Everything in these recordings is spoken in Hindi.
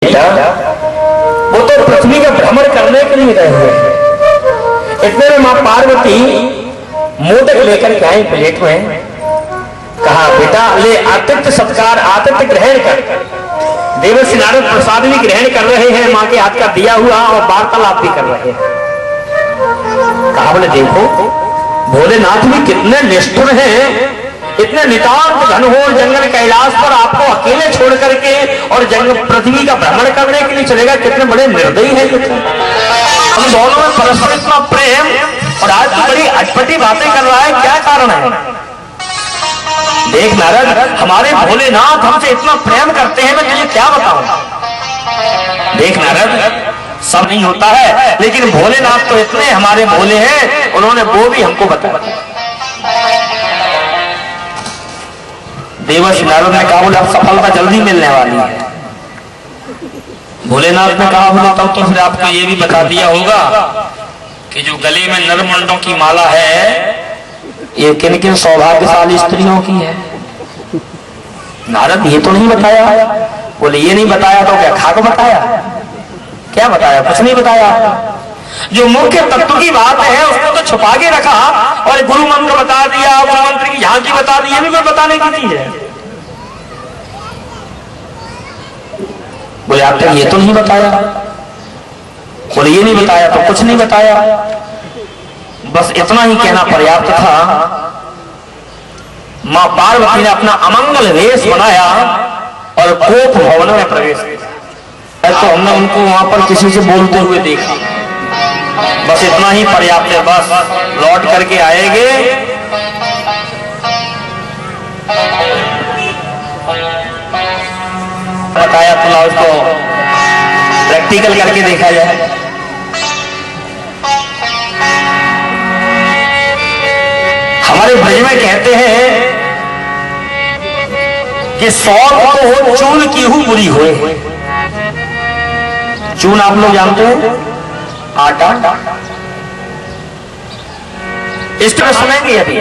वो तो पृथ्वी का भ्रमण करने के लिए गए हुए हैं। इतने में मां पार्वती मोदक लेकर के आई प्लेट में, कहा बेटा ले आतिथ्य सत्कार आतिथ्य ग्रहण कर। देवर्षि नारद प्रसाद भी ग्रहण कर रहे हैं, मां के हाथ का दिया हुआ, और वार्तालाप भी कर रहे हैं। कहा बोले देखो भोलेनाथ भी कितने निष्ठुर हैं, इतने नितांत घनघोर जंगल कैलाश पर आपको अकेले छोड़ करके और जंगल पृथ्वी का भ्रमण करने के लिए चलेगा, कितने बड़े निर्दयी हैं। हम दोनों में परस्पर इतना प्रेम, और आज तो बड़ी अटपटी बातें कर रहा है, क्या कारण है? देख नारद, हमारे भोलेनाथ हमसे इतना प्रेम करते हैं, मैं तुझे क्या बताऊं। देख नारद, सब नहीं होता है, लेकिन भोलेनाथ तो इतने हमारे भोले हैं, उन्होंने वो भी हमको बताया। देवर्षि नारद ने कहा बोले अब सफलता जल्दी मिलने वाली है। भोलेनाथ ने कहा बोले तब तो फिर आपको ये भी बता दिया होगा कि जो गले में नरमुंडों की माला है ये किन किन सौभाग्यशाली स्त्रियों की है। नारद ये तो नहीं बताया। बोले ये नहीं बताया तो क्या खाक बताया? क्या बताया? कुछ नहीं बताया। जो मुख्य तत्व की बात है उसको तो छुपा के रखा, और गुरु मंत्र बता दिया, गुरु मंत्र की झांकी बता दी, ये भी कोई बताने की चीज है। बोले आप तक ये तो नहीं बताया। बोले ये नहीं बताया तो कुछ नहीं बताया। बस इतना ही कहना पर्याप्त था। मां पार्वती ने अपना अमंगल वेश बनाया और कोप भवन में प्रवेश किया। तो हमने उनको वहां पर किसी से बोलते हुए देखा, बस इतना ही पर्याप्त है। बस लौट करके आएंगे, बताया तो उसको प्रैक्टिकल करके देखा जाए। हमारे ब्रज में कहते हैं कि 100 को चून की हूं बुरी हुए। चून आप लोग जानते हैं, आटा। इस तरह सुनेंगे अभी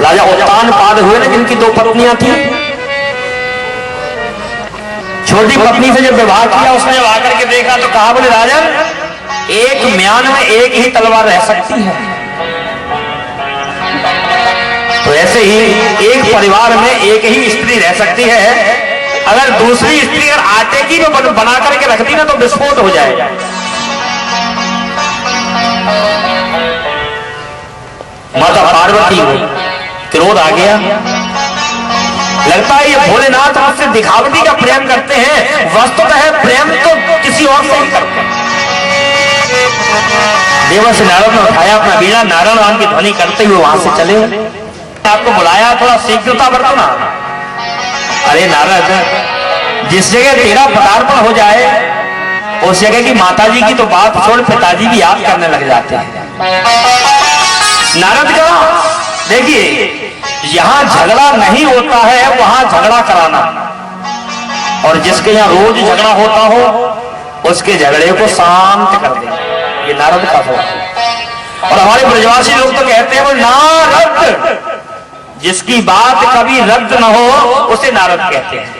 राजा उत्तान पाद हुए ना, जिनकी 2 पत्नियां थी। छोटी पत्नी से जब विवाह किया, उसने जब आकर के देखा तो कहा बोले राजन एक म्यान में एक ही तलवार रह सकती है। तो ऐसे ही एक परिवार में एक ही स्त्री रह सकती है। अगर दूसरी स्त्री अगर आटे की बना करके रख दी ना तो विस्फोट हो जाएगा। माता पार्वती को क्रोध आ गया। लगता है ये भोलेनाथ मुझसे दिखावटी का प्रेम करते हैं, वस्तुतः प्रेम तो किसी और से ही करते हैं। देवर्षि नारद ने उठाया अपना बीड़ा, नारायण नाम की ध्वनि करते हुए वहां से चले। आपको बुलाया, थोड़ा शीघ्रता बरतो ना। अरे नारद, जिस जगह तेरा पदार्पण हो जाए उस जगह की माताजी की तो बात छोड़, पिताजी भी याद करने लग जाते हैं। नारद का देखिए, यहां झगड़ा नहीं होता है, वहां झगड़ा कराना, और जिसके यहां रोज झगड़ा होता हो उसके झगड़े को शांत कर देना, ये नारद का स्वभाव। और हमारे ब्रजवासी लोग तो कहते हैं वो नारद, जिसकी बात कभी रद्द न हो उसे नारद कहते हैं।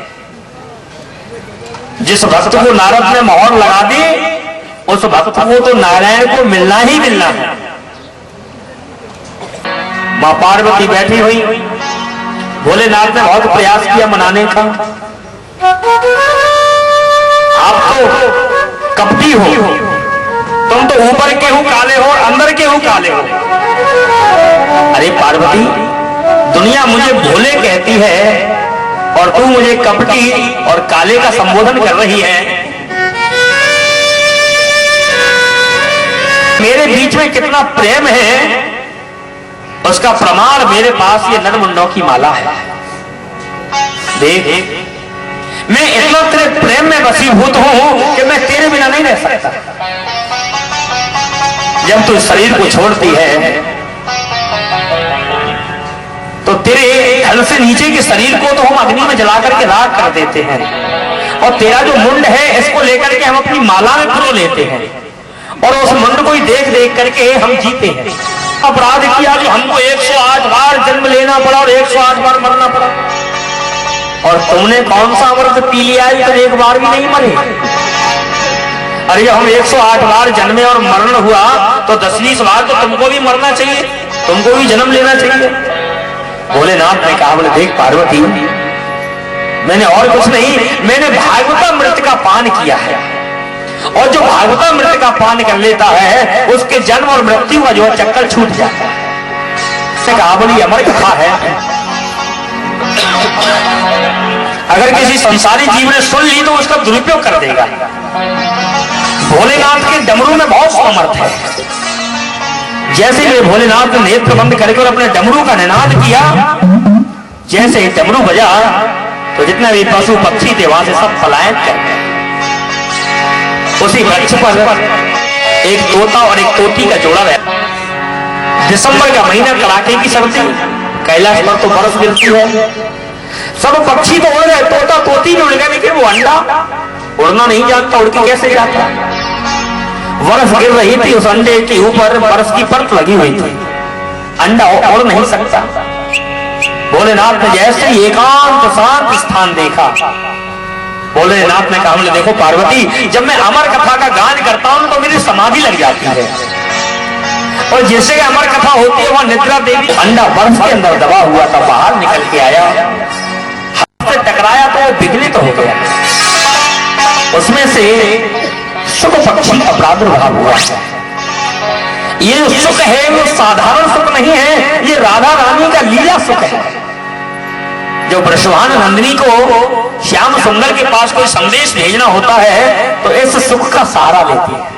जिस भक्त को नारद ने मोहर लगा दी उस भक्त को तो नारायण को मिलना ही मिलना है। मां पार्वती बैठी हुई, भोलेनाथ ने बहुत प्रयास किया मनाने का। आप तो कपटी हो, तुम तो ऊपर के हो काले हो और अंदर के हो काले हो। अरे पार्वती, दुनिया मुझे भोले कहती है और तू मुझे कपटी और काले का संबोधन कर रही है। मेरे बीच में कितना प्रेम है उसका प्रमाण मेरे पास ये नरमुंडों की माला है। देख, मैं इतना तेरे प्रेम में वशीभूत हूं कि मैं तेरे बिना नहीं रह सकता। जब तू शरीर को छोड़ती है तो तेरे धड़ से नीचे के शरीर को तो हम अग्नि में जला करके राख कर देते हैं, और तेरा जो मुंड है इसको लेकर के हम अपनी माला में पिरो लेते हैं, और उस मुंड को ही देख देख करके हम जीते हैं। अपराध किया जो हमको 108 बार जन्म लेना पड़ा और 108 बार मरना पड़ा। और तुमने कौन सा अमृत पी लिया है तो एक बार भी नहीं मरे। अरे जब हम 108 बार जन्मे और मरण हुआ तो 10-20 बार तो तुमको भी मरना चाहिए, तुमको भी जन्म लेना चाहिए। भोलेनाथ ने कहा, बोले देख पार्वती, मैंने और कुछ नहीं, मैंने भागवतामृत का पान किया है, और जो भागवतामृत का पान कर लेता है उसके जन्म और मृत्यु का जो है चक्कर छूट जाता है। से कहा, बोली अमर कथा है, अगर किसी संसारी जीव ने सुन ली तो उसका दुरुपयोग कर देगा। भोलेनाथ के डमरू में बहुत सामर्थ है। जैसे ही भोलेनाथ ने नेत्र बंद करके और अपने डमरू का निनाद किया, जैसे ही डमरू बजा तो जितने भी पशु पक्षी थे वहां से सब पलायन कर गए। उसी वृक्ष पर एक तोता और एक तोती का जोड़ा रहा। दिसंबर का महीना, कड़ाके की सर्दी, कैलाश पर तो बर्फ गिरती है, सब पक्षी तो उड़ रहे, तोता तोती भी उड़ गए, लेकिन वो अंडा उड़ना नहीं जानता, उड़ के कैसे जाता। बर्फ गिर रही थी, उस अंडे के ऊपर बर्फ की परत लगी हुई थी, अंडा उड़ नहीं सकता। भोलेनाथ ने जैसे ही एकांत शांत स्थान देखा, भोलेनाथ ने कहा, बोले देखो पार्वती, जब मैं अमर कथा का गान करता हूं तो मेरी समाधि लग जाती है, और जिससे अमर कथा होती है वहां निद्रा देवी। अंडा बर्फ के अंदर दबा हुआ था, बाहर निकल के आया, हाथ से टकराया तो वो विघलित हो गया, उसमें से सुख पक्षी का प्रादुर्भाव हुआ। ये जो सुख है वो साधारण सुख नहीं है, ये राधा रानी का लीला सुख है। जो वृषभान नंदिनी को श्याम सुंदर के पास कोई संदेश भेजना होता है तो इस सुख का सहारा लेती है।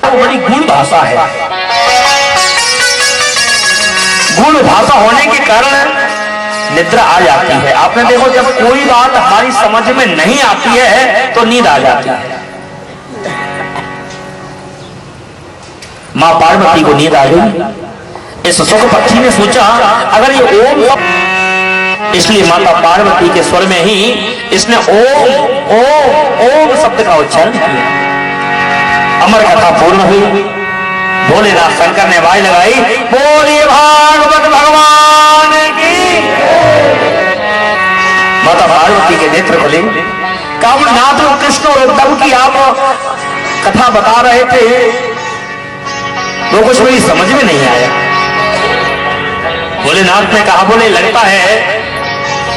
वो बड़ी गुण भाषा है, गुण भाषा होने के कारण निद्रा आ जाती है। आपने देखो, जब कोई बात हमारी समझ में नहीं आती है तो नींद आ जाती है। मां पार्वती को नींद आ गई। इस सुख पक्षी ने सोचा अगर ये ओम, इसलिए माता पार्वती के स्वर में ही इसने ओम ओम ओम शब्द का उच्चारण किया। अमर कथा पूर्ण हुई। भोलेनाथ शंकर ने आवाज लगाई, बोलिए भागवत भगवान की। माता पार्वती के नेत्र खुले। कामनाथ कृष्ण और उद्धव की आप कथा बता रहे थे तो कुछ मेरी समझ में नहीं आया। भोलेनाथ ने कहा, बोले लगता है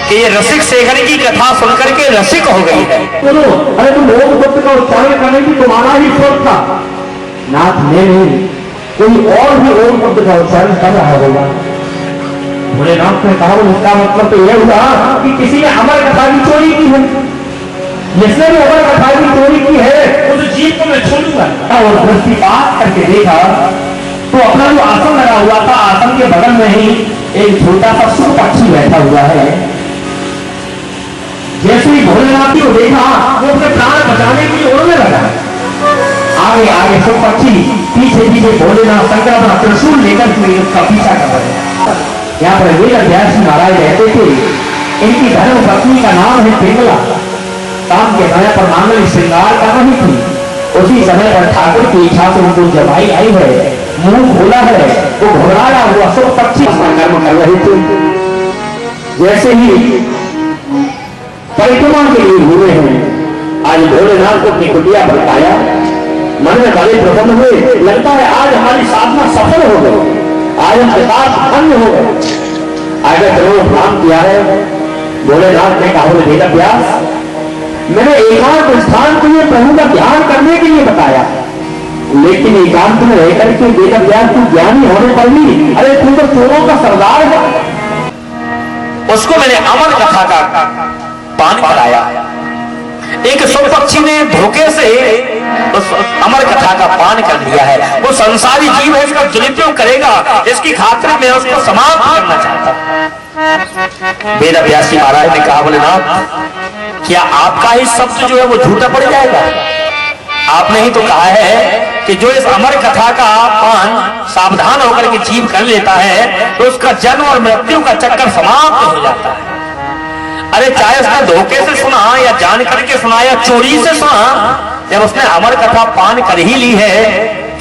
कि ये रसिक शेखर की कथा सुनकर के रसिक हो गई है। अरे तुम ओम शब्द का उच्चारण करने की तुम्हारा ही शौक था। नाथ नहीं, कोई और भी ओम शब्द का उच्चारण कर रहा होगा। भोलेनाथ ने कहा, इसका मतलब तो यह हुआ कि किसी ने अमर कथा की चोरी की है। जिसने भी अमर कथा की चोरी की है उस जीव को मैं छोड़ूंगा। और दृष्टिपात करके देखा तो अपना जो आसन लगा हुआ था, आसन के बगल में ही एक छोटा सा सुख पक्षी बैठा हुआ है। जैसे ही भोलेनाथ को देखा वो अपने प्राण बचाने के लिए उड़ने लगा। आगे आगे सुख पक्षी, पीछे पीछे भोलेनाथ शंकर अपना त्रिशूल लेकर के उसका पीछा कर रहे। यहाँ पर वेद महाराज रहते थे। इनकी धर्म पत्नी का नाम है पिंगला। शाम के समय पर मांगलिक श्रृंगार कर रही थी। उसी समय पर ठाकुर की इच्छा से उनको जवाई आई है, मुंह खोला है, वो घबराया हुआ सुख पक्षी कर्म कर रहे थे। जैसे ही परिक्रमा के लिए हुए हैं, आज भोलेनाथ को अपनी कुटिया भटकाया, मन में बड़े प्रसन्न हुए। लगता है आज हमारी साधना सफल हो गई, आज हम विकास धन्य हो गए। आगे जरूर काम किया है। भोलेनाथ ने कहा, वेद व्यास, मैंने एकांत स्थान के लिए प्रभु का ध्यान करने के लिए बताया, लेकिन एकांत में रहकर के वेद व्यास को ज्ञानी होने पर भी, अरे तू तो चोरों का सरदार है। उसको मैंने अमर कथा का पान कराया। एक सुख पक्षी ने धोखे से उस अमर कथा का पान कर लिया है। वो संसारी जीव है, इसका दुरुपयोग करेगा, इसकी खातिर मैं उसको समाप्त करना चाहता हूं। वेद व्यास जी महाराज ने कहा, भोलेनाथ, क्या आपका ही शब्द जो है वो झूठा पड़ जाएगा? आपने ही तो कहा है कि जो इस अमर कथा का पान सावधान होकर के जीव कर लेता है तो उसका जन्म और मृत्यु का चक्कर समाप्त हो जाता है। अरे चाहे उसने धोखे से सुना या जान करके सुना या चोरी से सुना, जब उसने अमर कथा पान कर ही ली है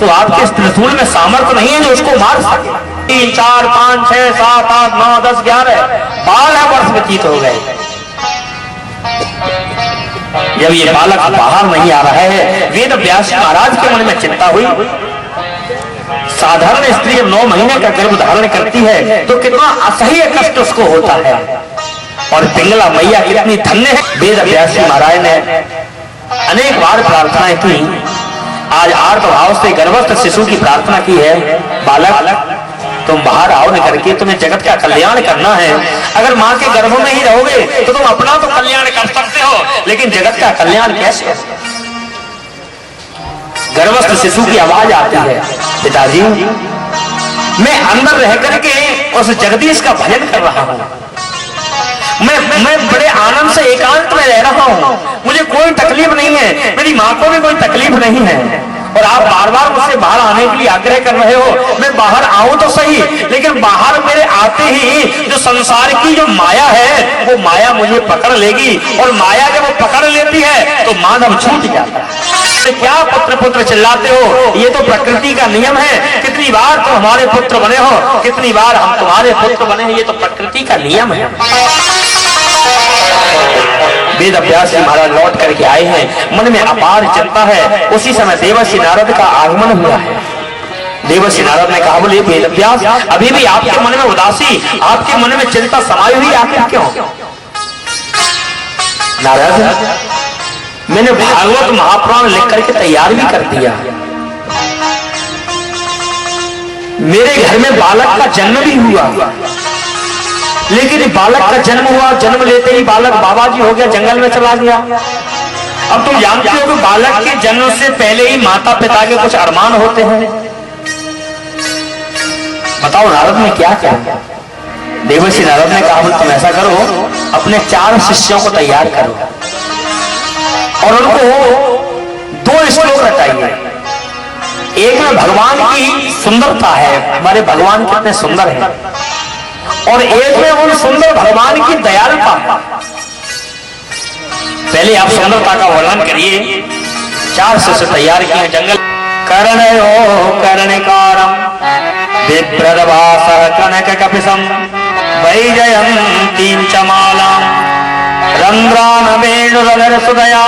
तो आपके त्रिशूल में सामर्थ्य नहीं है जो उसको मार सके। 3, 4, 5, 6, 7, 8, 9, 10, 11 12 वर्ष व्यतीत हो गए। जब ये बालक बाहर नहीं आ रहा है, वेद व्यास महाराज के मन में चिंता हुई। साधारण स्त्री 9 महीने का गर्भ धारण करती है तो कितना असह्य कष्ट उसको होता है, और पिंगला मैया कितनी धन्य है। वेद व्यास महाराज ने अनेक बार प्रार्थनाएं की। आज आर्त भाव से गर्भस्थ शिशु की प्रार्थना की है, बालक तुम बाहर आओ निकल के, तुम्हें जगत का कल्याण करना है। अगर माँ के गर्भ में ही रहोगे तो तुम अपना तो कल्याण कर सकते हो, लेकिन जगत का कल्याण कैसे? गर्भस्थ शिशु की आवाज आती है, पिताजी मैं अंदर रह करके उस जगदीश का भजन कर रहा हूँ, मैं बड़े आनंद से एकांत में रह रहा हूँ, मुझे कोई तकलीफ नहीं है, मेरी माँ को भी कोई तकलीफ नहीं है, और आप बार बार मुझसे बाहर आने के लिए आग्रह कर रहे हो। मैं बाहर आऊं तो सही, लेकिन बाहर मेरे आते ही जो संसार की जो माया है वो माया मुझे पकड़ लेगी, और माया जब वो पकड़ लेती है तो मानव छूट जाता है। क्या पुत्र पुत्र चिल्लाते हो, ये तो प्रकृति का नियम है। कितनी बार तुम हमारे पुत्र बने हो, कितनी बार हम तुम्हारे पुत्र बने हैं, ये तो प्रकृति का नियम है। वेद व्यास जी महाराज लौट करके आए हैं, मन में अपार चिंता है। उसी समय देवर्षि नारद का आगमन हुआ है। देवर्षि नारद ने कहा, बोले वेद व्यास अभी भी आपके मन में उदासी, आपके मन में चिंता समाई हुई, आखिर क्यों? नारद मैंने भागवत महापुराण लिख करके तैयार भी कर दिया, मेरे घर में बालक का जन्म भी हुआ, लेकिन बालक का जन्म हुआ, जन्म लेते ही बालक बाबा जी हो गया, जंगल में चला गया। अब तुम जानते हो कि बालक के जन्म से पहले ही माता पिता के कुछ अरमान होते हैं। बताओ नारद ने क्या किया? देवर्षि नारद ने कहा, तुम ऐसा करो, अपने 4 शिष्यों को तैयार करो और उनको 2 श्लोक रटाइए। एक में भगवान की सुंदरता है, हमारे भगवान कितने सुंदर हैं, और एक में उन सुंदर भगवान की दयालुता है। पहले आप सुंदरता का वर्णन करिए। 4 शिष्य तैयार किए जंगल। कर्णयो कर्णिकारम विप्रदवासः कनक कपिशम वैजयंतीं च मालां रंध्रान वेणुरधर सुदया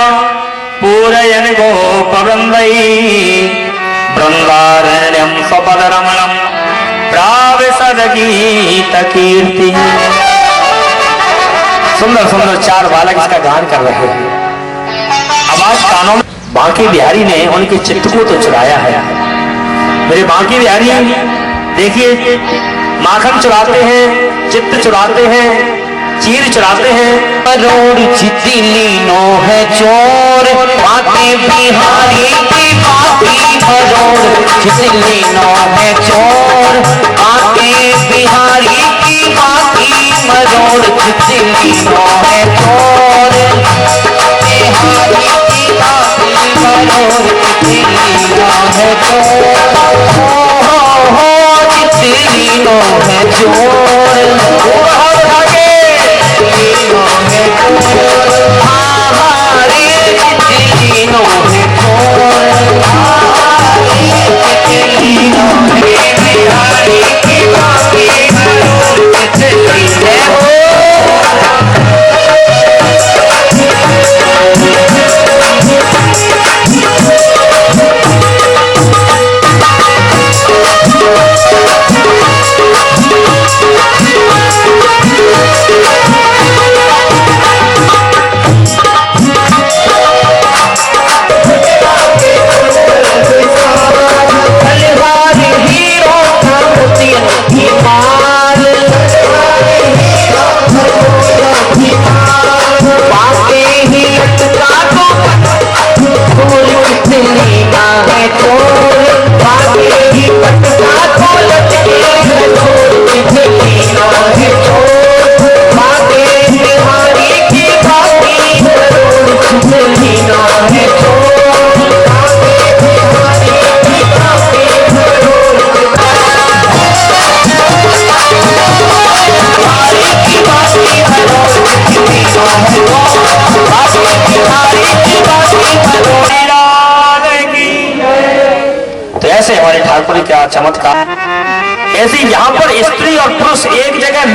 पूरयन् गोपवृन्दै बृन्दारण्यं स्वपदरमणं प्राविशद गीत कीर्ति। सुंदर सुंदर 4 बालक इसका गान कर रहे हैं। आवाज कानों में। बांके बिहारी ने उनके चित्त को तो चुराया है। मेरे बांके बिहारी देखिए, माखन चुराते हैं, चित्त चुराते हैं, चीर चुराते हैं। करोड़ चिट्ठी लीनो है चोर, बांके बिहारी की बाती करोड़ चिट्ठी लीनो है चोर, बांके बिहारी की बाती करोड़ चिट्ठी लीनो है चोर, बिहारी की बाती करोड़ चिट्ठी लीनो है चोर, हो चिट्ठी लीनो है चोर, ऐसे हमारे ठाकुर का चमत्कार। ऐसे यहाँ पर स्त्री और पुरुष एक जगह